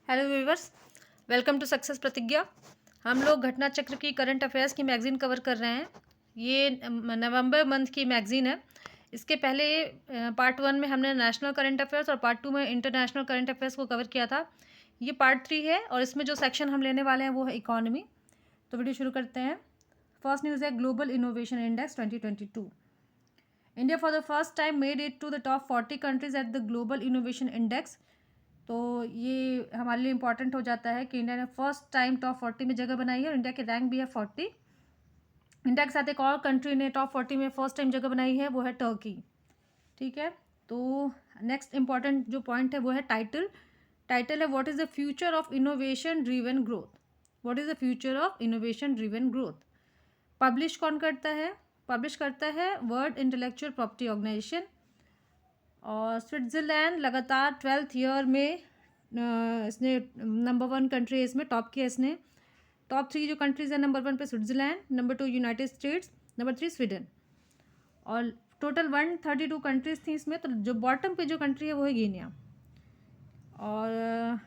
Hello viewers, welcome to success Pratigya. हम लोग घटना चक्र की करंट अफेयर्स की मैगज़ीन कवर कर रहे हैं। ये नवंबर मंथ की मैगज़ीन है। इसके पहले पार्ट 1 में हमने नेशनल करंट अफेयर्स और पार्ट 2 में इंटरनेशनल करंट अफेयर्स को कवर किया था। ये पार्ट 3 है और इसमें जो सेक्शन हम लेने वाले हैं वो है इकोनॉमी। तो वीडियो शुरू करते हैं। फर्स्ट न्यूज़ है global innovation index 2022। India for the first time made it to the top 40 countries at the global innovation index. तो ये हमारे लिए इम्पॉर्टेंट हो जाता है कि इंडिया ने फर्स्ट टाइम टॉप 40 में जगह बनाई है और इंडिया के रैंक भी है 40। इंडिया के साथ एक और कंट्री ने टॉप 40 में फर्स्ट टाइम जगह बनाई है, वो है टर्की। ठीक है, तो नेक्स्ट इंपॉर्टेंट जो पॉइंट है वो है टाइटल। टाइटल है what is the future of innovation driven growth. What is the future of innovation driven growth. Publish कौन करता है? पब्लिश करता है वर्ल्ड इंटेलेक्चुअल प्रॉपर्टी ऑर्गेनाइजेशन। और स्विट्ज़रलैंड लगातार 12th ईयर में इसने नंबर 1 कंट्री है, इसमें टॉप किया इसने। टॉप 3 जो कंट्रीज़ है, नंबर 1 पे Switzerland, number 2 United states, number 3 Sweden. और टोटल 132 कंट्रीज़ थी इसमें, तो जो बॉटम पे जो कंट्री है वो है गिनिया। और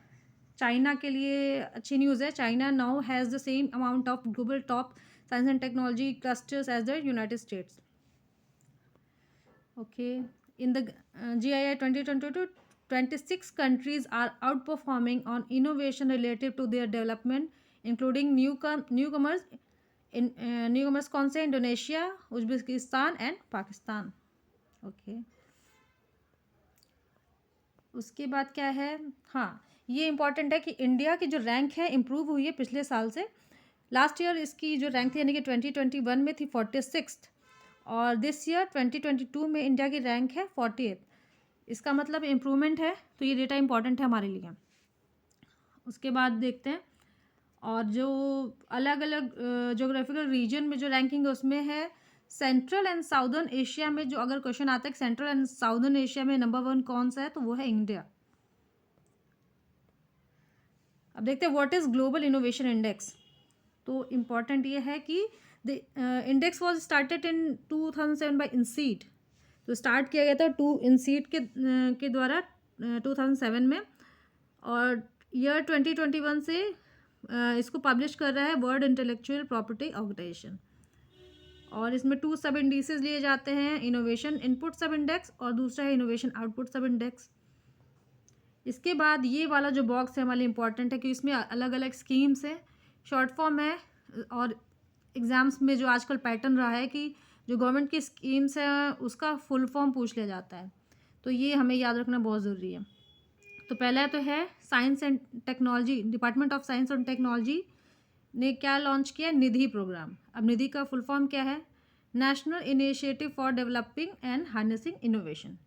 चाइना के लिए अच्छी न्यूज़ है। China now has the same amount of global top science and technology clusters as the United States. Okay, in the GII 2022, 26 countries are outperforming on innovation relative to their development, including newcomers newcomers कौन से? Indonesia, Uzbekistan and Pakistan. Okay, उसके बाद क्या है? हाँ, ये important है कि इंडिया की जो रैंक है इम्प्रूव हुई है पिछले साल से। लास्ट ईयर इसकी जो रैंक थी यानी कि 2021 में थी 46 और दिस ईयर 2022 में इंडिया की रैंक है 48। इसका मतलब इम्प्रूवमेंट है, तो ये डेटा इंपॉर्टेंट है हमारे लिए। उसके बाद देखते हैं, और जो अलग अलग जोग्राफिकल रीजन में जो रैंकिंग है उसमें है सेंट्रल एंड साउदर्न एशिया में। जो अगर क्वेश्चन आता है सेंट्रल एंड साउदर्न एशिया में नंबर 1 कौन सा है, तो वो है इंडिया। अब देखते हैं what is global innovation index. तो इम्पॉर्टेंट ये है कि the index was started in 2007 by INSEAD. तो स्टार्ट किया गया था इंसीड के द्वारा 2007 में, और ईयर 2021 से इसको पब्लिश कर रहा है वर्ल्ड इंटेलेक्चुअल प्रॉपर्टी ऑर्गेनाइजेशन। और इसमें 2 सब इंडिसेस लिए जाते हैं, इनोवेशन इनपुट सब इंडेक्स और दूसरा है इनोवेशन आउटपुट सब इंडेक्स। इसके बाद ये वाला जो बॉक्स है हमारे लिए इंपॉर्टेंट है कि इसमें अलग अलग स्कीम्स हैं, शॉर्ट फॉर्म है। और एग्ज़ाम्स में जो आजकल पैटर्न रहा है कि जो गवर्नमेंट की स्कीम्स हैं उसका फुल फॉर्म पूछ लिया जाता है, तो ये हमें याद रखना बहुत ज़रूरी है। तो पहला तो है science and technology, department of science and technology ने क्या लॉन्च किया? निधि प्रोग्राम। अब निधि का फुल फॉर्म क्या है? National initiative for developing and harnessing innovation,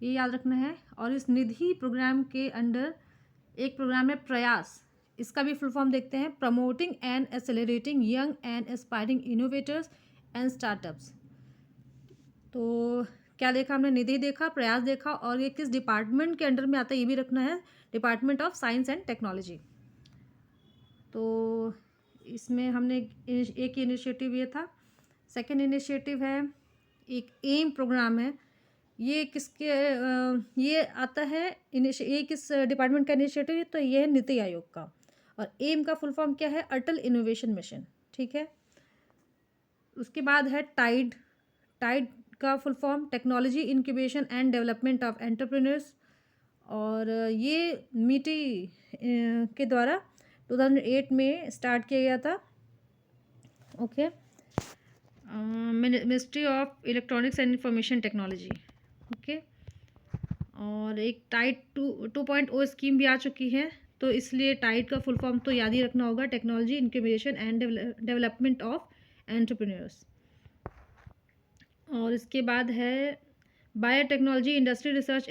ये याद रखना है। और इस निधि प्रोग्राम के अंडर एक प्रोग्राम है प्रयास, इसका भी फुल फॉर्म देखते हैं, promoting and accelerating young and aspiring innovators and startups. तो क्या देखा हमने? निधि देखा, प्रयास देखा, और ये किस डिपार्टमेंट के अंडर में आता है ये भी रखना है, department of science and technology. तो इसमें हमने एक इनिशिएटिव ये था। सेकंड इनिशिएटिव है एक एम प्रोग्राम है, ये किसके ये आता है ये किस डिपार्टमेंट का इनिशिएटिव है? तो ये है नीति आयोग का। और एम का फुल फॉर्म क्या है? अटल इनोवेशन मिशन। ठीक है, उसके बाद है टाइड। टाइड का full form technology incubation and development of entrepreneurs. और ये मीटी के द्वारा 2008 में स्टार्ट किया गया था। Okay, ministry of electronics and information technology. Okay, और एक टाइड 2.0 स्कीम भी आ चुकी है, तो इसलिए टाइड का फुल फॉर्म तो याद ही रखना होगा, technology incubation and development of entrepreneurs. और इसके बाद है biotechnology industry research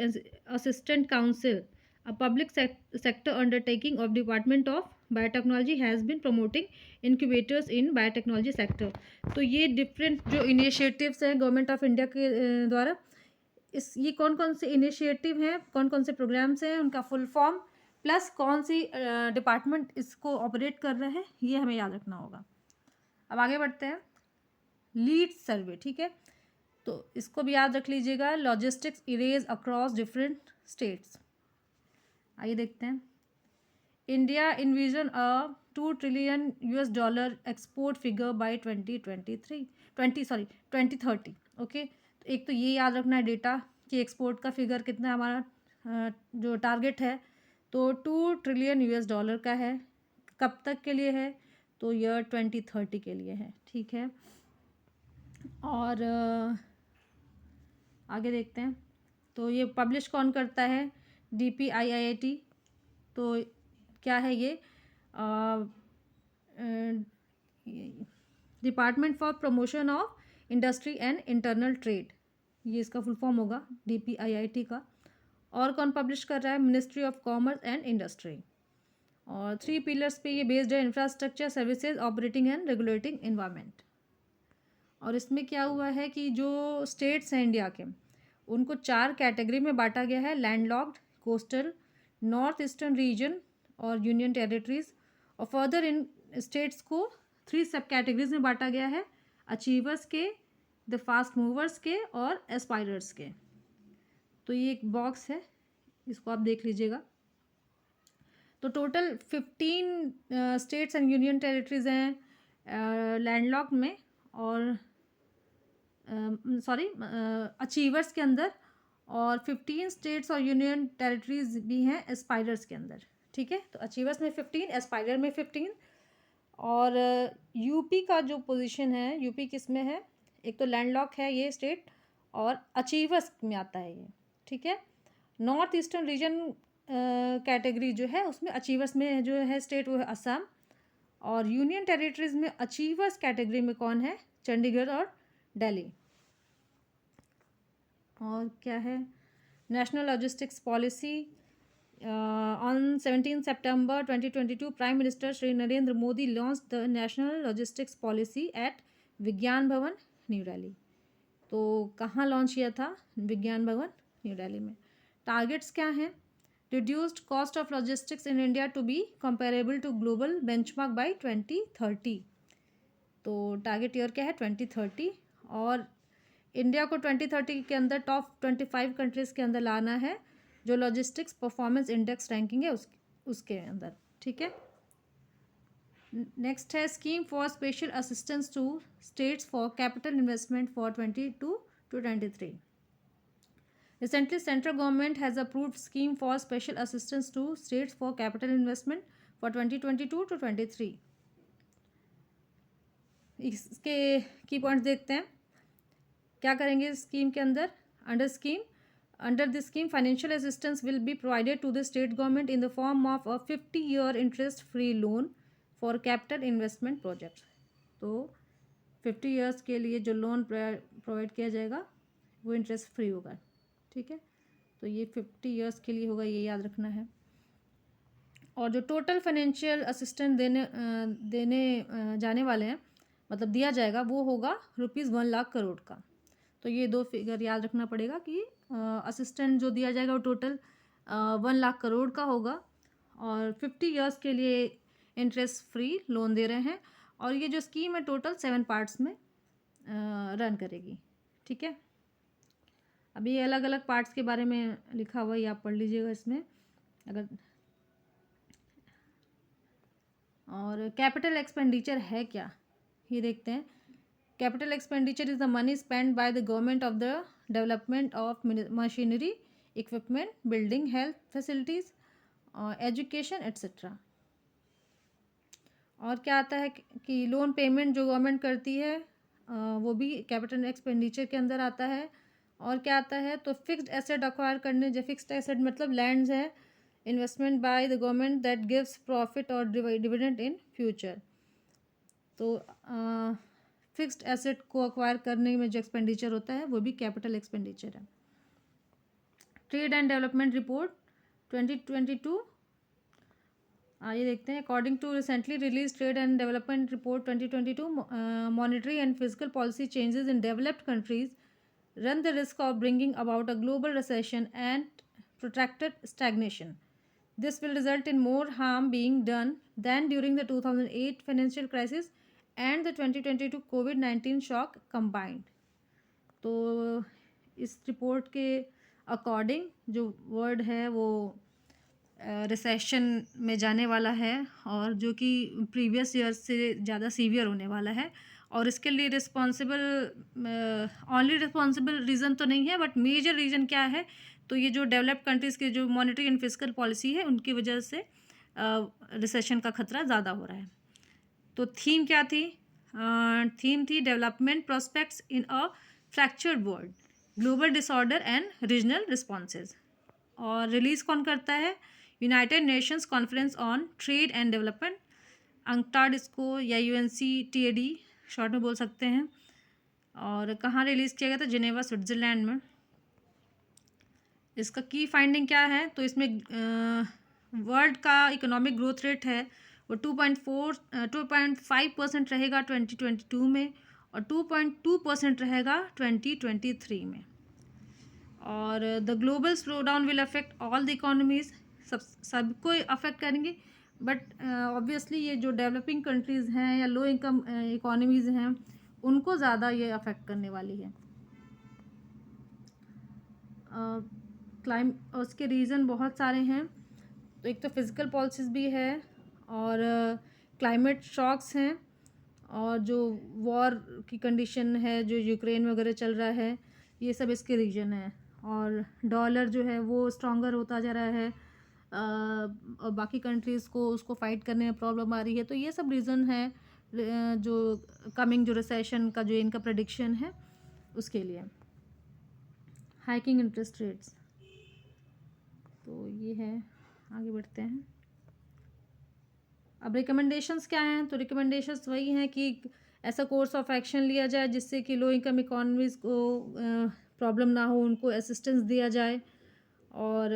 assistant council, a public sector undertaking of department of biotechnology has been promoting incubators in biotechnology sector. तो ये डिफरेंट जो इनिशिएटिव्स हैं गवर्नमेंट ऑफ इंडिया के द्वारा, ये कौन कौन से इनिशिएटिव हैं, कौन कौन से प्रोग्राम्स हैं, उनका फुल फॉर्म प्लस कौन सी डिपार्टमेंट इसको ऑपरेट कर रहे हैं, ये हमें याद रखना होगा। अब आगे बढ़ते हैं, लीड सर्वे। ठीक है, तो इसको भी याद रख लीजिएगा, logistics erase across different states. आइए देखते हैं, India invasion a $2 trillion export figure by 2030। Okay, तो एक तो ये याद रखना है डेटा कि एक्सपोर्ट का फिगर कितना है हमारा, जो टारगेट है तो $2 ट्रिलियन का है। कब तक के लिए है? तो ईयर 2030 के लिए है। ठीक है, और आगे देखते हैं। तो ये पब्लिश कौन करता है? DPIIT। तो क्या है ये? Department for promotion of industry and internal trade, ये इसका फुल फॉर्म होगा DPIIT का। और कौन पब्लिश कर रहा है? Ministry of commerce and industry. और 3 पिलर्स पे ये बेस्ड है: infrastructure, services, operating and regulating environment. और इसमें क्या हुआ है कि जो स्टेट्स हैं इंडिया के, उनको 4 कैटेगरी में बांटा गया है: landlocked, coastal, north eastern region और यूनियन टेरिटरीज। और फर्दर इन स्टेट्स को 3 सब कैटेगरीज में बांटा गया है: अचीवर्स के, द फास्ट मूवर्स के और एस्पायरर्स के। तो ये एक बॉक्स है, इसको आप देख लीजिएगा। तो total 15 states and union territories हैं लैंडलॉक में, और सॉरी अचीवर्स के अंदर, और 15 स्टेट्स और यूनियन टेरिटरीज भी हैं एस्पायरर्स के अंदर। ठीक है, तो अचीवर्स में 15, एस्पायरर में 15। और यूपी का जो पोजीशन है, यूपी किस में है? एक तो लैंडलॉक है ये स्टेट, और अचीवर्स में आता है ये। ठीक है, नॉर्थ ईस्टर्न रीजन कैटेगरी जो है उसमें अचीवर्स में जो है स्टेट वो है असम। और यूनियन टेरिटरीज में अचीवर्स कैटेगरी में कौन है? चंडीगढ़ और दिल्ली। और क्या है? National logistics policy. On 17 September 2022 prime minister Shri Narendra Modi launch the national logistics policy at Vigyan Bhawan, new Delhi. तो कहाँ लॉन्च किया था? विज्ञान भवन, न्यू दिल्ली में। टारगेट्स क्या हैं? Reduced cost of logistics in India to be comparable to global benchmark by 2030। तो टारगेट ईयर क्या है? 2030। और इंडिया को 2030 के अंदर टॉप 25 कंट्रीज़ के अंदर लाना है, जो लॉजिस्टिक्स परफॉर्मेंस इंडेक्स रैंकिंग है उसके अंदर। ठीक है, नेक्स्ट है scheme for special assistance to states for capital investment for 22 to 23। Recently, central government has approved scheme for special assistance to states for capital investment for 2022 to 23। इसके की points देखते हैं। क्या करेंगे इस स्कीम के अंदर? Under this scheme financial assistance will be provided to the state government in the form of a 50-year interest free loan for capital investment project. तो 50 ईयर्स के लिए जो लोन प्रोवाइड किया जाएगा वो इंटरेस्ट फ्री होगा। ठीक है, तो ये 50 ईयर्स के लिए होगा, ये याद रखना है। और जो टोटल फाइनेंशियल असिस्टेंस देने जाने वाले हैं, मतलब दिया जाएगा, वो होगा ₹1 लाख करोड़ का। तो ये 2 फिगर याद रखना पड़ेगा कि असिस्टेंट जो दिया जाएगा वो टोटल 1 लाख करोड़ का होगा, और 50 ईयर्स के लिए इंटरेस्ट फ्री लोन दे रहे हैं। और ये जो स्कीम है टोटल 7 पार्ट्स में रन करेगी। ठीक है, अभी ये अलग अलग पार्ट्स के बारे में लिखा हुआ है, आप पढ़ लीजिएगा इसमें अगर। और कैपिटल एक्सपेंडिचर है क्या, ये देखते हैं। Capital expenditure is the money spend by the government of the development of machinery, equipment, building, health facilities, education etcetera. और क्या आता है कि लोन पेमेंट जो गवर्नमेंट करती है वो भी कैपिटल एक्सपेंडिचर के अंदर आता है। और क्या आता है? तो फिक्स्ड एसेट अक्वायर करने, जो फिक्स्ड एसेट मतलब लैंड्स है, investment by the government that gives profit और डिविडेंड इन फ्यूचर। तो फिक्स्ड एसेट को अक्वायर करने में जो एक्सपेंडिचर होता है वो भी कैपिटल एक्सपेंडिचर है। ट्रेड एंड डेवलपमेंट रिपोर्ट 2022, ये देखते हैं। According to recently release trade and development report 2022, monetary and physical policy changes in developed countries run the risk of bringing about a global recession and protracted stagnation. This will result in more harm being done than during the 2008 financial crisis and the 2022 COVID-19 shock combined. तो इस report के according जो word है वो recession में जाने वाला है और जो कि प्रीवियस ईयर से ज़्यादा सीवियर होने वाला है। और इसके लिए ओनली रिस्पॉन्सिबल रीज़न तो नहीं है, बट मेजर रीज़न क्या है, तो ये जो डेवलप्ड कंट्रीज़ की जो मॉनेटरी एंड फिस्कल पॉलिसी है उनकी वजह से रिसेशन का खतरा ज़्यादा हो रहा है। तो थीम क्या थी? थीम थी development prospects in a fractured world, global disorder and regional responses. और रिलीज़ कौन करता है? United Nations conference on trade and development, UNCTAD इसको या UNCTAD शॉर्ट में बोल सकते हैं। और कहाँ रिलीज़ किया गया था? जिनेवा, स्विट्ज़रलैंड में। इसका की फाइंडिंग क्या है? तो इसमें वर्ल्ड का इकोनॉमिक ग्रोथ रेट है वो 2.5% रहेगा 2022 में, और 2.2% रहेगा 2023 में। और the global slow down will affect all the economies, सबको अफेक्ट करेंगे, बट ऑब्वियसली ये जो डेवलपिंग कंट्रीज़ हैं या लो इनकम इकोनॉमीज़ हैं उनको ज़्यादा ये अफेक्ट करने वाली है। उसके रीज़न बहुत सारे हैं। तो एक तो फिज़िकल पॉलिसीज़ भी है, और क्लाइमेट शॉक्स हैं, और जो वॉर की कंडीशन है जो यूक्रेन वगैरह चल रहा है, ये सब इसके रीजन है। और डॉलर जो है वो स्ट्रॉन्गर होता जा रहा है, और बाकी कंट्रीज़ को उसको फाइट करने में प्रॉब्लम आ रही है। तो ये सब रीज़न है जो कमिंग जो रिसेशन का जो इनका प्रेडिक्शन है उसके लिए। हाइकिंग इंटरेस्ट रेट्स, तो ये है। आगे बढ़ते हैं। अब रिकमेंडेशंस क्या हैं? तो रिकमेंडेशंस वही हैं कि ऐसा कोर्स ऑफ एक्शन लिया जाए जिससे कि लो इनकम इकोनॉमीज़ को प्रॉब्लम ना हो, उनको असिस्टेंस दिया जाए। और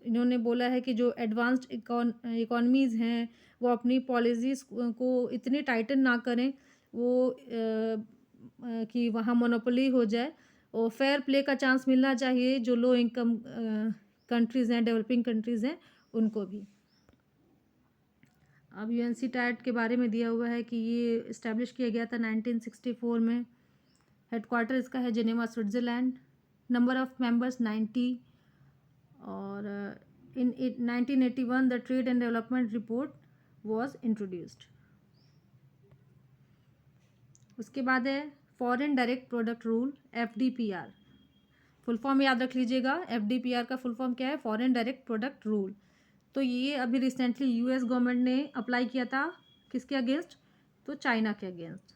इन्होंने बोला है कि जो एडवांस्ड इकोनॉमीज़ हैं वो अपनी पॉलिसीज़ को इतनी टाइटन ना करें वो कि वहाँ मोनोपोली हो जाए, और फेयर प्ले का चांस मिलना चाहिए जो लो इनकम कंट्रीज़ हैं, डेवलपिंग कंट्रीज़ हैं, उनको भी। अब UNCTAD के बारे में दिया हुआ है कि ये इस्टेब्लिश किया गया था 1964 में। हेडक्वार्टर इसका है Geneva, Switzerland. Number of members 90। और इन 1981 the trade and development report was introduced. उसके बाद है foreign direct product rule, FDPR। Full form याद रख लीजिएगा, FDPR का फुल फॉर्म क्या है? Foreign direct product rule. तो ये अभी रिसेंटली US गवर्नमेंट ने अप्लाई किया था, किसके अगेंस्ट? तो चाइना के अगेंस्ट।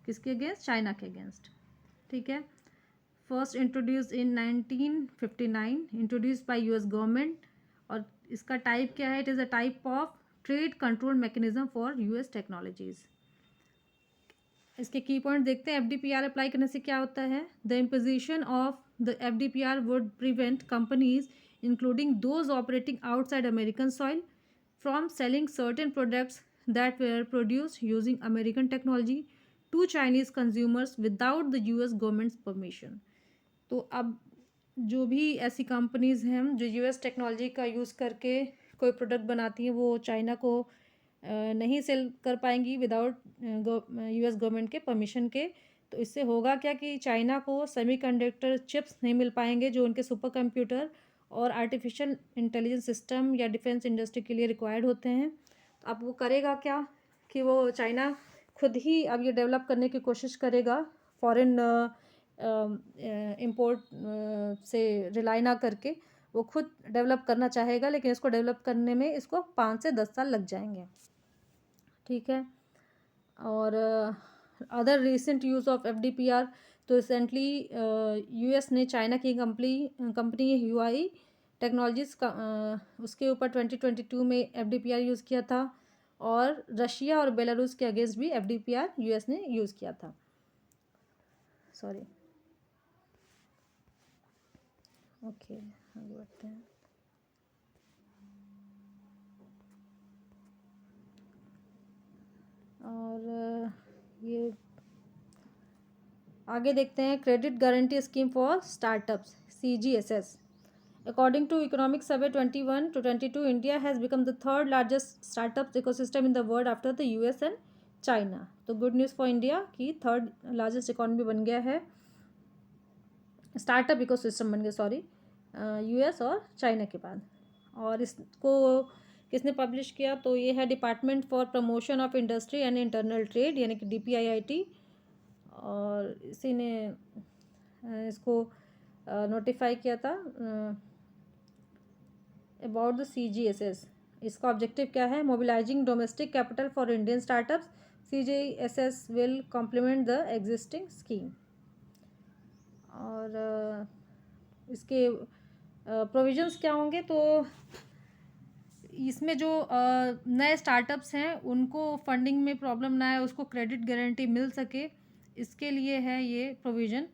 किसके अगेंस्ट? चाइना के अगेंस्ट। ठीक है। First introduce in 1959, introduce by US government. और इसका टाइप क्या है? It is a type of trade control mechanism for US technologies. इसके की पॉइंट देखते हैं। FDPR अप्लाई करने से क्या होता है? The imposition of the FDPR would prevent companies including those operating outside American soil from selling certain products that were produced using American technology to Chinese consumers without the US government's permission. तो अब जो भी ऐसी companies हैं जो US technology का use करके कोई प्रोडक्ट बनाती हैं वो चाइना को नहीं सेल कर पाएंगी विदाउट US गवर्नमेंट के परमिशन के। तो इससे होगा क्या कि चाइना को सेमीकंडक्टर चिप्स नहीं मिल पाएंगे जो उनके सुपर कंप्यूटर और आर्टिफिशियल इंटेलिजेंस सिस्टम या डिफेंस इंडस्ट्री के लिए रिक्वायर्ड होते हैं। तो अब वो करेगा क्या कि वो चाइना खुद ही अब ये डेवलप करने की कोशिश करेगा, फॉरेन इंपोर्ट से रिलाई ना करके वो खुद डेवलप करना चाहेगा, लेकिन इसको डेवलप करने में इसको 5 से 10 साल लग जाएंगे। ठीक है। और other recent use of FDPR, तो रिसेंटली US ने चाइना की कंपनी Huawei टेक्नोलॉजीज़ का उसके ऊपर 2022 में FDPR यूज़ किया था। और रशिया और बेलारूस के अगेंस्ट भी FDPR US ने यूज़ किया था। सॉरी, ओके, आगे बढ़ते हैं। और ये आगे देखते हैं। Credit guarantee scheme for startups, CGSS। According to Economic Survey 21 to 22, India has become the third largest startup ecosystem in the world after the US and China. तो गुड न्यूज़ फॉर इंडिया कि third largest economy बन गया है, startup ecosystem बन गया, sorry, US और China के बाद। और इसको किसने पब्लिश किया? तो ये है department for promotion of industry and internal trade, यानी कि DPIIT, और इसी ने इसको नोटिफाई किया था अबाउट द CGSS। इसका ऑब्जेक्टिव क्या है? Mobilising domestic capital for Indian startups, CGSS will complement the existing scheme. और इसके प्रोविजंस क्या होंगे? तो इसमें जो नए स्टार्टअप्स हैं उनको फंडिंग में प्रॉब्लम ना आए, उसको क्रेडिट गारंटी मिल सके, इसके लिए है ये प्रोविज़न।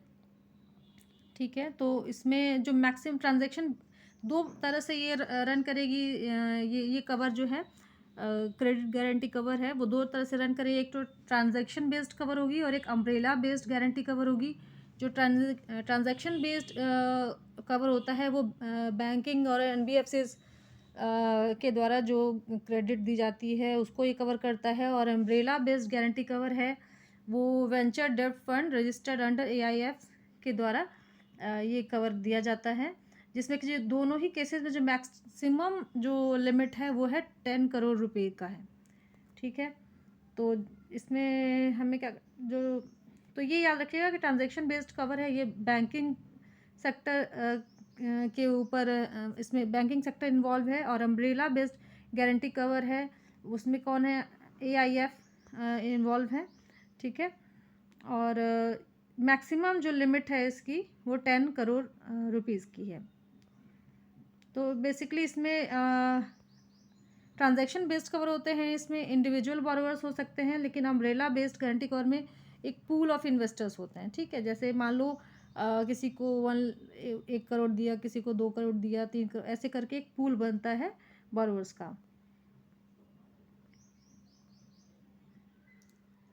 ठीक है, तो इसमें जो मैक्सिमम ट्रांजैक्शन दो तरह से ये रन करेगी, ये कवर जो है क्रेडिट गारंटी कवर है वो दो तरह से रन करेगी। एक तो ट्रांजैक्शन बेस्ड कवर होगी और एक अम्ब्रेला बेस्ड गारंटी कवर होगी। जो ट्रांजैक्शन बेस्ड कवर होता है वो बैंकिंग और NBFCs के द्वारा जो क्रेडिट दी जाती है उसको ये कवर करता है। और अम्ब्रेला बेस्ड गारंटी कवर है वो वेंचर डेब्ट फंड रजिस्टर्ड अंडर AIF के द्वारा ये कवर दिया जाता है, जिसमें कि दोनों ही केसेस में जो मैक्सिमम जो लिमिट है वो है 10 करोड़ रुपए का है। ठीक है, तो इसमें हमें क्या जो तो ये याद रखिएगा कि ट्रांजैक्शन बेस्ड कवर है ये बैंकिंग सेक्टर के ऊपर, इसमें बैंकिंग सेक्टर इन्वॉल्व है। और अम्ब्रेला बेस्ड गारंटी कवर है उसमें कौन है? AIF इन्वॉल्व है। ठीक है, और मैक्सिमम जो लिमिट है इसकी वो 10 करोड़ रुपीज़ की है। तो बेसिकली इसमें ट्रांजैक्शन बेस्ड कवर होते हैं, इसमें इंडिविजुअल बोरोवर्स हो सकते हैं, लेकिन अम्ब्रेला बेस्ड गारंटी कवर में एक पूल ऑफ इन्वेस्टर्स होते हैं। ठीक है, जैसे मान लो किसी को 1 करोड़ दिया, किसी को 2 करोड़ दिया, 3 करोड़, ऐसे करके एक पूल बनता है बोरोवर्स का।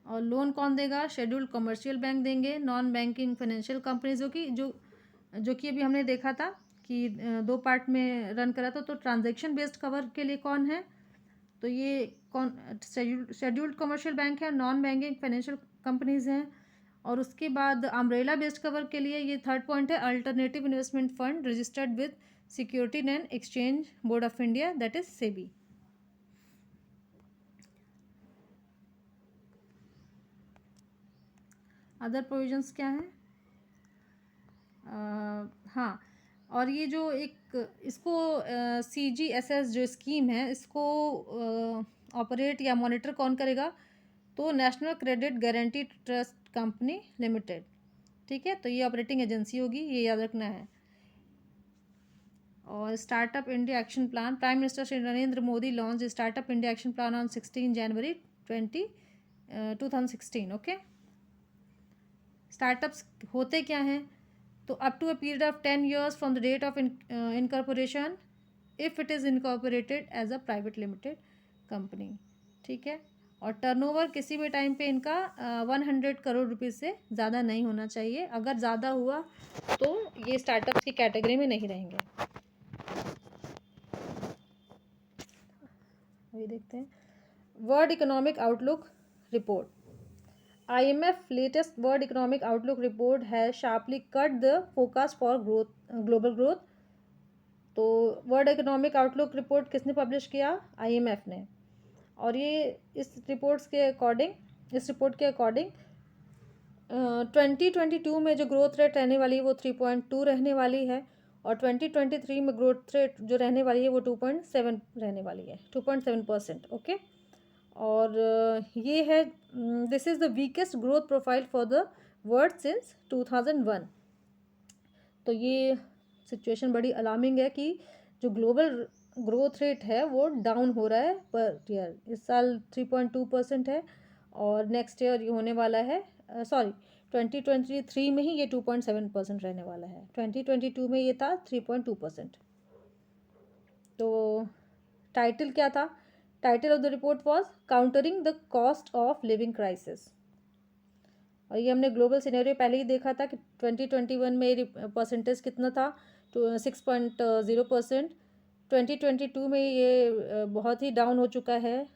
और लोन कौन देगा? शेड्यूल्ड कमर्शियल बैंक देंगे, नॉन बैंकिंग फाइनेंशियल कंपनीज जो कि अभी हमने देखा था कि 2 पार्ट में रन करा था। तो ट्रांजैक्शन बेस्ड कवर के लिए कौन है? तो ये कौन? शेड्यूल्ड कमर्शियल बैंक है, नॉन बैंकिंग फाइनेंशियल कंपनीज हैं। और उसके बाद अम्ब्रेला बेस्ड कवर के लिए ये थर्ड पॉइंट है, alternative investment fund registered with security and exchange board of India, that is SEBI। Other provisions क्या हैं? हाँ, और ये जो एक इसको CGSS जो स्कीम है इसको ऑपरेट या मॉनिटर कौन करेगा? तो national credit guarantee trust company limited. ठीक है, तो ये ऑपरेटिंग एजेंसी होगी, ये याद रखना है। और startup India action plan, prime minister Shri Narendra Modi launch startup India action plan on 16 January 2016। Okay, startups होते क्या हैं? तो up to a period of 10 years from the date of incorporation if it is incorporated as a private limited company. ठीक है, और turnover किसी भी time पे इनका 100 करोड़ रुपये से ज़्यादा नहीं होना चाहिए। अगर ज़्यादा हुआ तो ये स्टार्टअप्स की कैटेगरी में नहीं रहेंगे। अभी देखते हैं world economic outlook report. IMF latest World Economic Outlook report has sharply cut the forecast for growth, global growth। तो वर्ल्ड इकोनॉमिक आउटलुक रिपोर्ट किसने पब्लिश किया? IMF ने। और ये इस रिपोर्ट के अकॉर्डिंग 2022 में जो ग्रोथ रेट रहने वाली है वो 3.2 रहने वाली है। और 2023 में ग्रोथ रेट जो रहने वाली है वो 2.7 रहने वाली है, 2.7%। ओके, और ये है this is the weakest growth profile for the world since 2001। तो ये सिचुएशन बड़ी अलार्मिंग है कि जो ग्लोबल ग्रोथ रेट है वो डाउन हो रहा है पर ईयर। इस साल 3.2% है और नेक्स्ट ईयर ये होने वाला है 2023 में ही ये 2.7% रहने वाला है। 2022 में ये था 3.2%। तो टाइटल क्या था? Title of the report was countering the cost of living crisis. और ये हमने ग्लोबल सिनेरियो पहले ही देखा था कि 2021 में परसेंटेज कितना था? 6.0%। 2022 में ये बहुत ही डाउन हो चुका है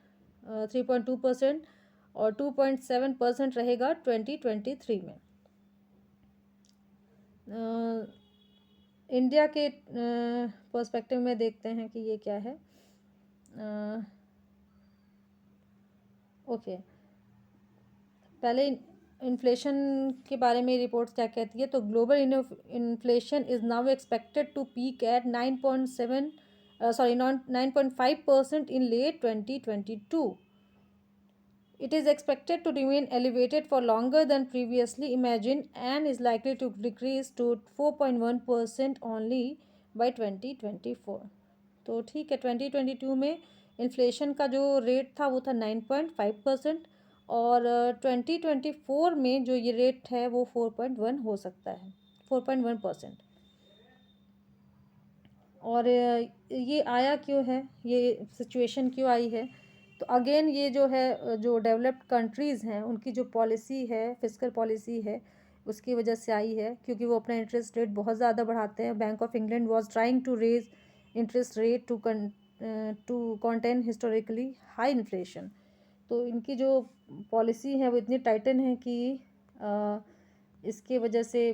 3.2%, और 2.7% रहेगा 2023 में। इंडिया के पर्सपेक्टिव में देखते हैं कि ये क्या है। ओके, पहले इन्फ्लेशन के बारे में रिपोर्ट्स क्या कहती है। तो global inflation is now expected to peak at 9.5% in late 2022. It is expected to remain elevated for longer than previously imagined and is likely to decrease to 4.1% only by 2024. तो ठीक है, 2022 में इन्फ्लेशन का जो रेट था वो था 9.5%, और 2024 में जो ये रेट है वो 4.1 हो सकता है, 4.1%। और ये आया क्यों है, ये सिचुएशन क्यों आई है। तो अगेन ये जो है, जो डेवलप्ड कंट्रीज़ हैं उनकी जो पॉलिसी है, फिस्कल पॉलिसी है, उसकी वजह से आई है, क्योंकि वो अपना इंटरेस्ट रेट बहुत ज़्यादा बढ़ाते हैं। Bank of England was trying to raise interest rate to contain historically high inflation. तो इनकी जो पॉलिसी है वो इतनी टाइटन है कि इसके वजह से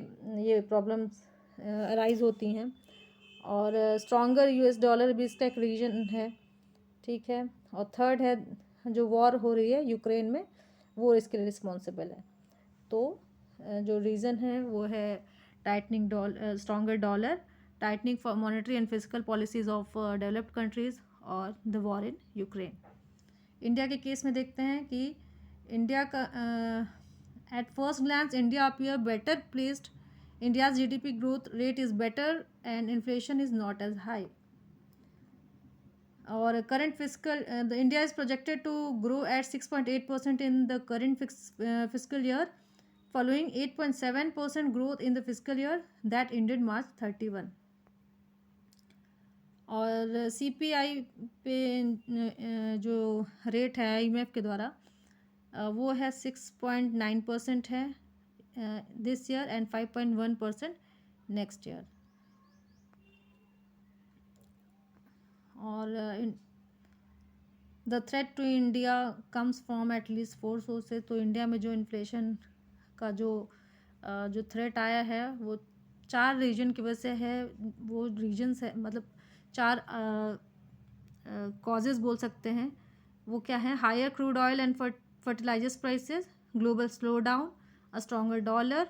ये प्रॉब्लम्स अराइज होती हैं। और स्ट्रॉन्गर यूएस डॉलर भी इसका एक रीजन है, ठीक है। और थर्ड है, जो वॉर हो रही है यूक्रेन में, वो इसके लिए रिस्पॉन्सिबल है। तो जो रीज़न है वो है tightening stronger dollar, tightening for monetary and physical policies of developed countries, और the war in Ukraine. India के केस में देखते हैं कि इंडिया का at first glance India appear better placed, India's GDP growth rate is better and inflation is not as high. Our current fiscal, the India is projected to grow at 6.8% in the current fiscal year, following 8.7% growth in the fiscal year that ended March 31. और CPI पे जो rate है IMF के द्वारा वो है 6.9% है this year and 5.1% next year. और the threat to India comes from at least 4 sources. तो इंडिया में जो इन्फ्लेशन का जो थ्रेट आया है वो 4 रीजन की वजह से है। वो रीजन्स है, मतलब 4 कॉजेज़ बोल सकते हैं। वो क्या है, higher crude oil and fertilisers prices, global slow down, a stronger dollar,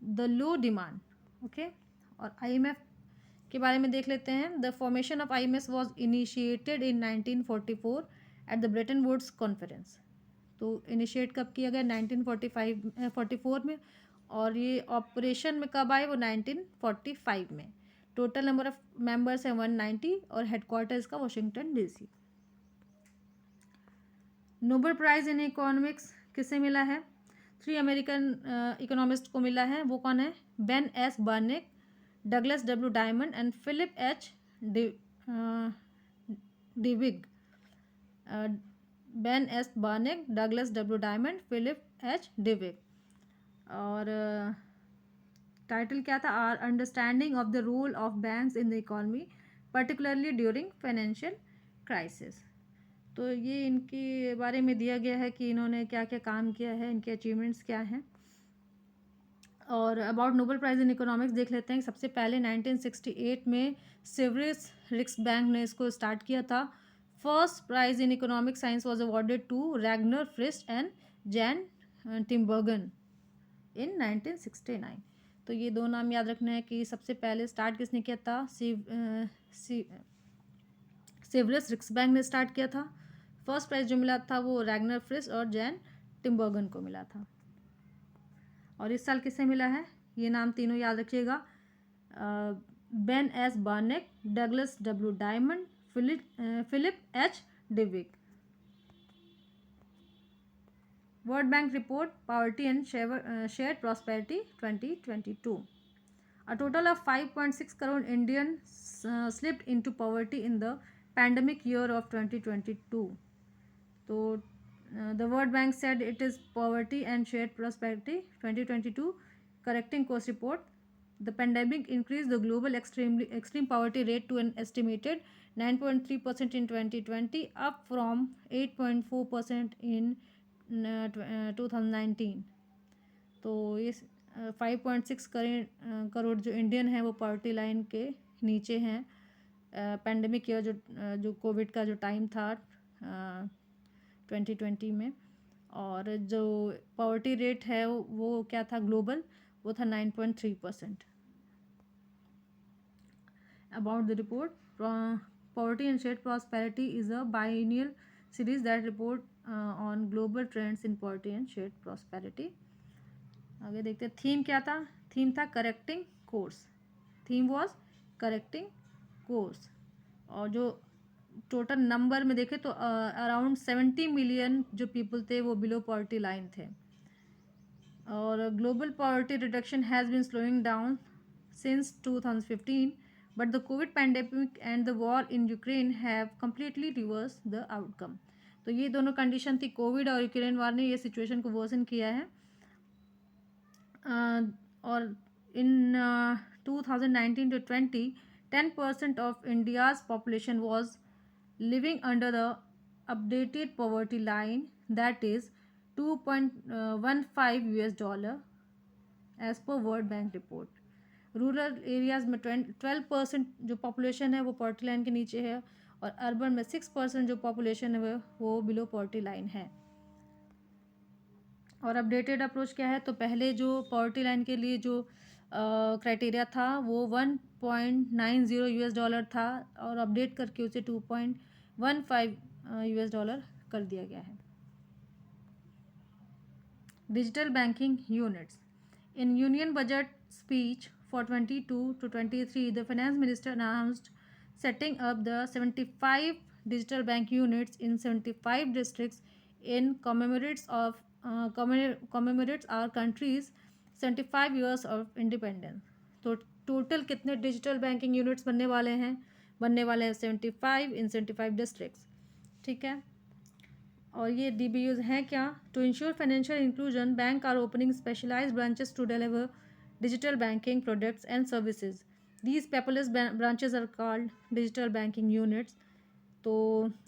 the low demand. Okay, और IMF के बारे में देख लेते हैं। The formation of IMF was initiated in 1944 at the Bretton Woods conference. तो इनिशिएट कब किया गया, 1944 में, और ये ऑपरेशन में कब आए, वो 1945 में। टोटल नंबर ऑफ मेंबर्स है 190 और हेडक्वार्टर इसका Washington DC। Nobel prize in economics किसे मिला है, 3 अमेरिकन इकोनॉमिस्ट को मिला है। वो कौन है, Ben S Bernanke, Douglas W Diamond and Philip H Dybvig. Ben S Bernanke, Douglas W Diamond, Philip H Dybvig. और टाइटल क्या था, our understanding of the role of banks in the economy particularly during financial crisis. तो ये इनके बारे में दिया गया है कि इन्होंने क्या क्या काम किया है, इनके अचीवमेंट्स क्या हैं। और about Nobel prize in economics देख लेते हैं। सबसे पहले 1968 में सेवरेस रिक्स बैंक ने इसको स्टार्ट किया था। First prize in economic science was awarded to Ragnar Frisch and Jan Tinbergen in 1969। तो ये 2 नाम याद रखना है कि सबसे पहले स्टार्ट किसने किया था, सेवरेस रिक्स बैंक ने स्टार्ट किया था। फर्स्ट प्राइज़ जो मिला था वो रैगनर फ्रिस्ट और जैन टिम्बर्गन को मिला था। और इस साल किसे मिला है, ये नाम तीनों याद रखिएगा, Ben S Bernanke, Douglas W Diamond, Philip H Dybvig. World bank report poverty and shared prosperity 2022। A total of 5.6 crore Indians slipped into poverty in the pandemic year of 2022. So, the World Bank said it is poverty and shared prosperity 2022 correcting course report. The pandemic increased the global extreme poverty rate to an estimated 9.3% in 2020, up from 8.4% in 2019. तो ये 5.6 करोड़ जो Indian हैं वो poverty line के नीचे हैं। Pandemic year जो Covid का जो टाइम था 2020 में, और जो पॉवर्टी रेट है वो क्या था ग्लोबल, वो था 9.3%। About the report, Poverty and Shared Prosperity is a biennial series that report on global trends in poverty and shared prosperity. आगे देखते हैं थीम क्या था। थीम था correcting course. Theme was correcting course. और जो टोटल नंबर में देखें तो अराउंड 70 मिलियन जो पीपल थे वो बिलो पॉवर्टी लाइन थे। और global poverty reduction has been slowing down since 2015, but the COVID pandemic and the war in Ukraine have completely reversed the outcome. तो ये दोनों कंडीशन थी, कोविड और यूक्रेन वार ने ये सिचुएशन को वर्सन किया है। और इन 2019 to 20, 10% of India's population was living under the updated poverty line, that is $2.15 as per World Bank report. Rural areas में 12% जो पॉपुलेशन है वो पॉवर्टी लाइन के नीचे है, और अर्बन में 6% जो पॉपुलेशन है वो बिलो पॉवर्टी लाइन है। और अपडेटेड अप्रोच क्या है, तो पहले जो पॉवर्टी लाइन के लिए जो क्राइटेरिया था वो $1.90 था, और अपडेट करके उसे $2.15 कर दिया गया है। Digital banking units. In union budget speech for 22 to 23, the finance minister announced setting up the 75 digital bank units in 75 districts in commemorates our country's 75 years of independence. तो टोटल कितने डिजिटल बैंकिंग यूनिट्स बनने वाले हैं 75 इन 75 districts. ठीक है, और ये DBUs हैं क्या, to ensure financial inclusion bank are opening specialised branches to deliver digital banking products and services. These paperless branches are called digital banking units. So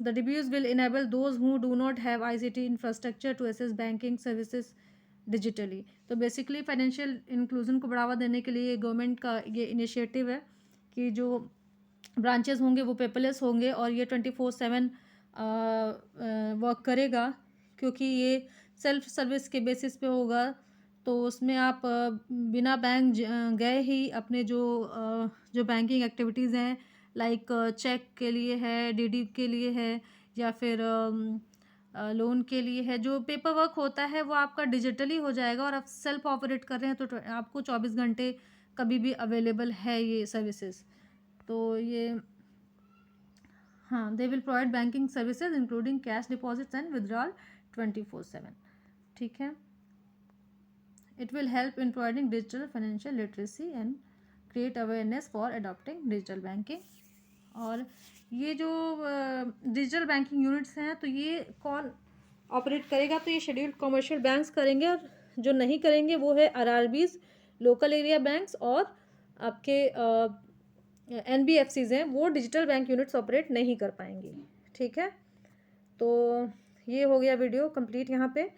the DBUs will enable those who do not have ICT infrastructure to access banking services digitally. तो basically financial inclusion को बढ़ावा देने के लिए government का ये initiative है कि जो ब्रांचेस होंगे वो पेपरलेस होंगे, और ये 24/7 वर्क करेगा, क्योंकि ये सेल्फ सर्विस के बेसिस पे होगा। तो उसमें आप बिना बैंक गए ही अपने जो बैंकिंग एक्टिविटीज़ हैं, लाइक चेक के लिए है, DD के लिए है, या फिर लोन के लिए है, जो पेपर वर्क होता है वो आपका डिजिटली हो जाएगा, और आप सेल्फ ऑपरेट कर रहे हैं तो आपको 24 घंटे कभी भी अवेलेबल है ये सर्विसेज। तो ये हाँ, they will provide banking services including cash deposits and withdrawal 24/7। ठीक है, it will help in providing digital financial literacy and create awareness for adopting digital banking. और ये जो डिजिटल बैंकिंग यूनिट्स हैं तो ये कौन ऑपरेट करेगा, तो ये शेड्यूल्ड कमर्शियल बैंक्स करेंगे, और जो नहीं करेंगे वो है RRBs, लोकल एरिया बैंक्स, और आपके NBFCs हैं, वो डिजिटल बैंक यूनिट्स ऑपरेट नहीं कर पाएंगे। ठीक है, तो ये हो गया वीडियो कंप्लीट यहाँ पे।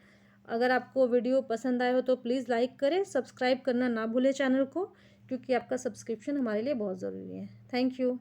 अगर आपको वीडियो पसंद आए हो तो प्लीज़ लाइक करें, सब्सक्राइब करना ना भूलें चैनल को, क्योंकि आपका सब्सक्रिप्शन हमारे लिए बहुत ज़रूरी है। Thank you.